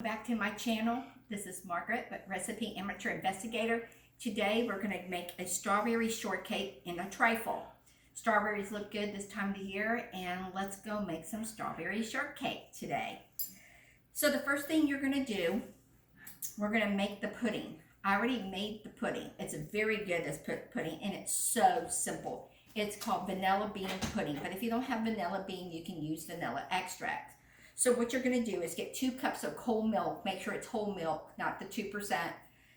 Back to my channel. This is Margaret, but Recipe Amateur Investigator. Today we're going to make a strawberry shortcake in a trifle. Strawberries look good this time of year, and let's go make some strawberry shortcake today. So the first thing you're going to do, we're going to make the pudding. I already made the pudding. It's very good, this pudding, and it's so simple. It's called vanilla bean pudding, but if you don't have vanilla bean, you can use vanilla extract. So what you're going to do is get 2 cups of whole milk. Make sure it's whole milk, not the 2%.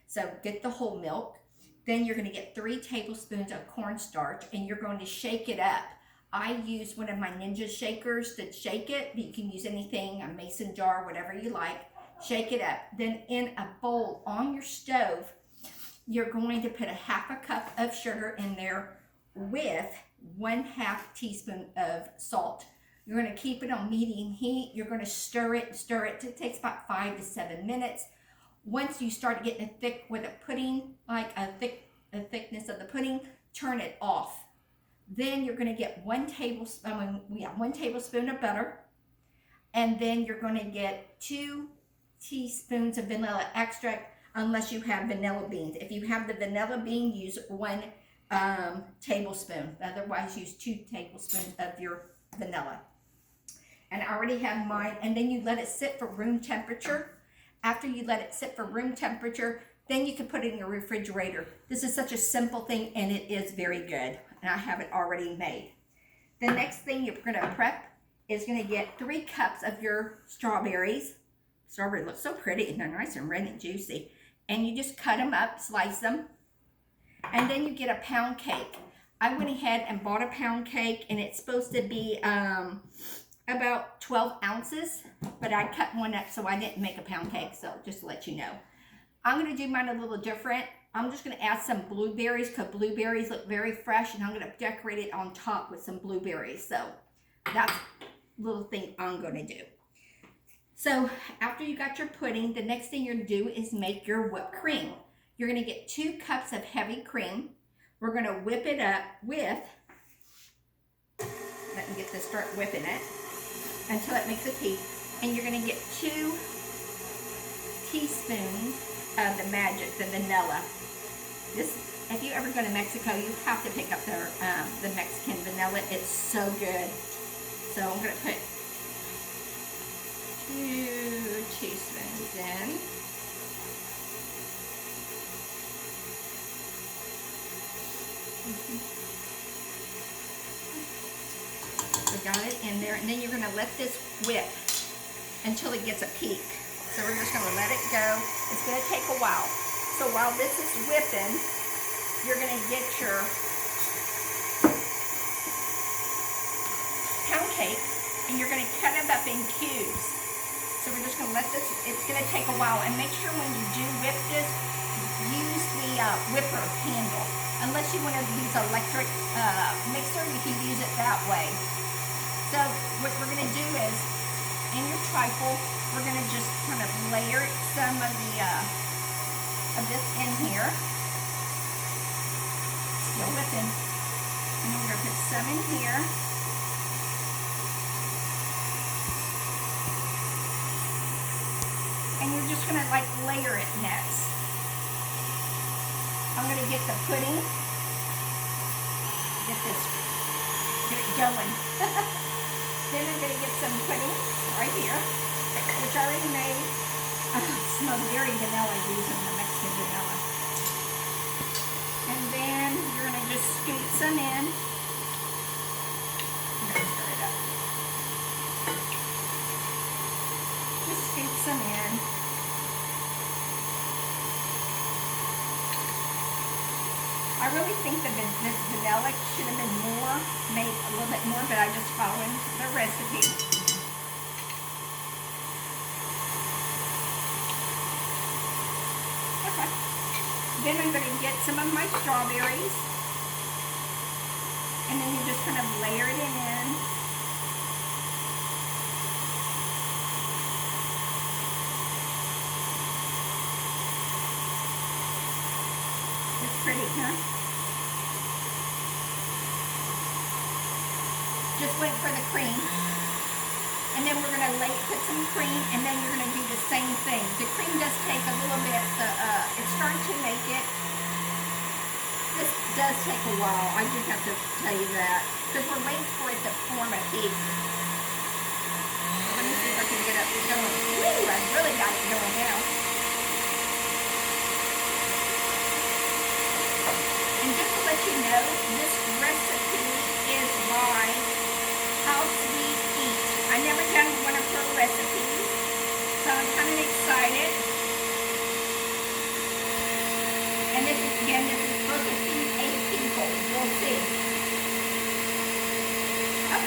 So get the whole milk. Then you're going to get 3 tablespoons of cornstarch, and you're going to shake it up. I use one of my Ninja shakers to shake it, but you can use anything, a mason jar, whatever you like. Shake it up. Then in a bowl on your stove, you're going to put a 1/2 cup of sugar in there with 1/2 teaspoon of salt. You're going to keep it on medium heat. You're going to stir it. It takes about 5 to 7 minutes. Once you start getting it thick with a pudding, like a thickness of the pudding, turn it off. Then you're going to get 1 tablespoon of butter. And then you're going to get 2 teaspoons of vanilla extract, unless you have vanilla beans. If you have the vanilla bean, use 1 tablespoon. Otherwise, use 2 tablespoons of your vanilla. And I already have mine. And then you let it sit for room temperature. After you let it sit for room temperature, then you can put it in your refrigerator. This is such a simple thing, and it is very good. And I have it already made. The next thing you're going to prep is going to get 3 cups of your strawberries. Strawberries look so pretty, and they're nice and red and juicy. And you just cut them up, slice them. And then you get a pound cake. I went ahead and bought a pound cake, and it's supposed to be about 12 ounces, but I cut one up, so I didn't make a pound cake, so just to let you know. I'm going to do mine a little different. I'm just going to add some blueberries, because blueberries look very fresh, and I'm going to decorate it on top with some blueberries. So that's a little thing I'm going to do. So after you got your pudding, the next thing you're going to do is make your whipped cream. You're going to get 2 cups of heavy cream. We're going to whip it up with, let me get this, start whipping it until it makes a peak. And you're going to get 2 teaspoons of the magic, the vanilla. This, if you ever go to Mexico, you have to pick up the Mexican vanilla. It's so good. So I'm going to put 2 teaspoons in. We got it in there, and then you're going to let this whip until it gets a peak. So we're just going to let it go. It's going to take a while. So while this is whipping, you're going to get your pound cake, and you're going to cut them up in cubes. So we're just going to let this, it's going to take a while. And make sure when you do whip this, use the whipper handle. Unless you want to use electric mixer, you can use it that way. So what we're going to do is, in your trifle, we're going to just kind of layer some of this in here. Still whipping. And we're going to put some in here. And you're just going to like layer it next. I'm going to get the pudding. Get it going. Then I'm going to get some pudding right here, which I already made. It smells very vanilla using the Mexican vanilla. And then you're going to just scoop some in. I'm going to stir it up. Just scoop some in. I really think that this vanilla should have been more, made a little bit more, but I just followed the recipe. Okay. Then I'm going to get some of my strawberries, and then you just kind of layer it in. It's pretty, huh? Just wait for the cream. And then we're gonna put some cream, and then you're gonna do the same thing. The cream does take a little bit, it's starting to make it. This does take a while, I do have to tell you that, because we're waiting for it to form a peak. Let me see if I can get it going. Woo, I really got it going now. And just to let you know, this recipe is by How Sweet Eat. I've never done one of her recipes, so I'm kind of excited. And this is, again, this is supposed to feed 8 people. We'll see. Oh,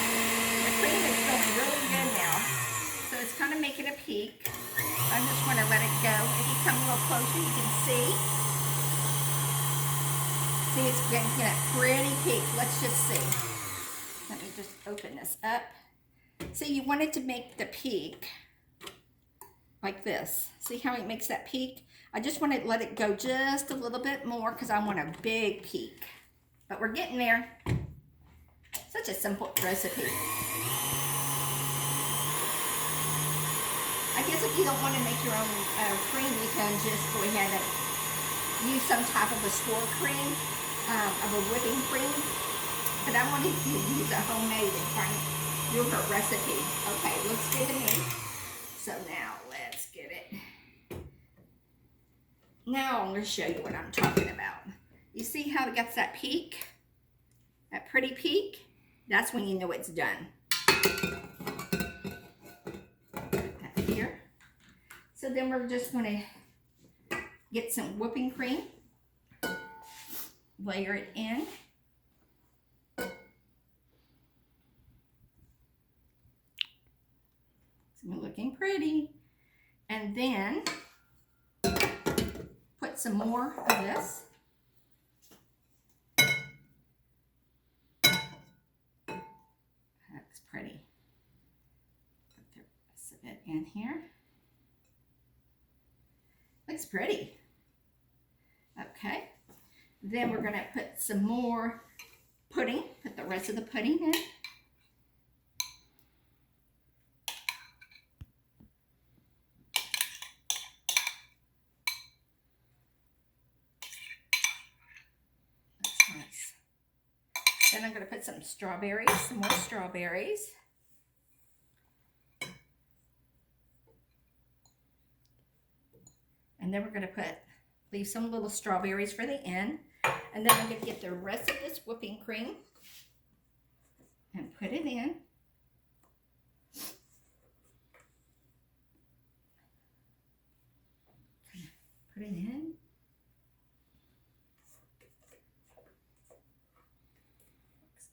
the cream is going really good now. So it's kind of making a peak. I just want to let it go. If you come a little closer, you can see. See, it's getting a pretty peak. Let's just see. Let me just open this up. See, you want it to make the peak like this. See how it makes that peak? I just want to let it go just a little bit more because I want a big peak. But we're getting there. Such a simple recipe. I guess if you don't want to make your own cream, you can just go ahead and use some type of a store cream, of a whipping cream. But I wanted to use a homemade and try and do her recipe. Okay, looks good to me. So now let's get it. Now I'm going to show you what I'm talking about. You see how it gets that peak? That pretty peak? That's when you know it's done. Here. So then we're just going to get some whipping cream, layer it in. It's looking pretty. And then put some more of this. That's pretty. Put the rest of it in here. Looks pretty. Okay. Then we're going to put some more pudding. Put the rest of the pudding in. That's nice. Then I'm going to put some strawberries, some more strawberries. And then we're going to leave some little strawberries for the end. And then I'm going to get the rest of this whipping cream and put it in. Put it in. Looks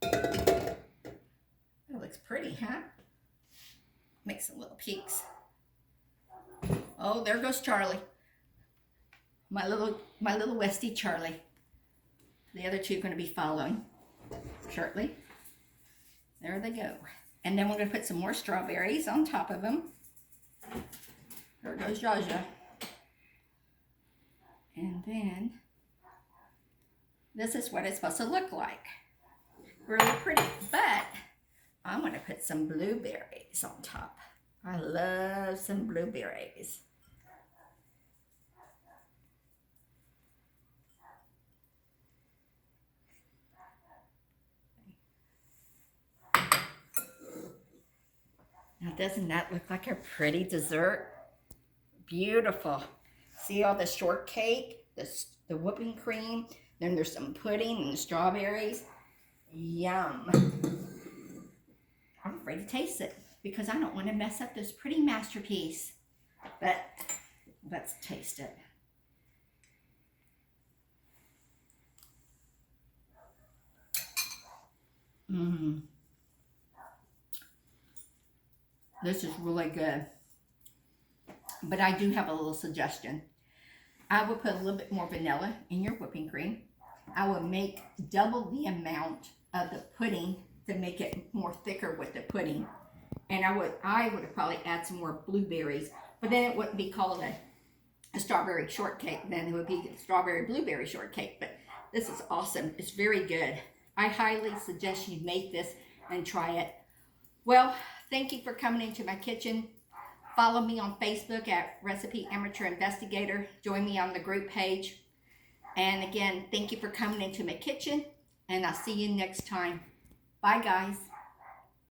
good. It looks pretty, huh? Make some little peaks. Oh, there goes Charlie. My little Westie Charlie. The other two are going to be following shortly. There they go. And then we're going to put some more strawberries on top of them. There goes Jaja. And then this is what it's supposed to look like. Really pretty. But I'm going to put some blueberries on top. I love some blueberries. Now, doesn't that look like a pretty dessert? Beautiful. See all the shortcake, the whipping cream, then there's some pudding and the strawberries. Yum. I'm afraid to taste it because I don't want to mess up this pretty masterpiece. But let's taste it. This is really good. But I do have a little suggestion. I would put a little bit more vanilla in your whipping cream. I would make double the amount of the pudding to make it more thicker with the pudding. And I would probably add some more blueberries, but then it wouldn't be called a strawberry shortcake. Then it would be strawberry blueberry shortcake. But this is awesome. It's very good. I highly suggest you make this and try it. Well, thank you for coming into my kitchen. Follow me on Facebook at Recipe Amateur Investigator. Join me on the group page. And again, thank you for coming into my kitchen, and I'll see you next time. Bye, guys.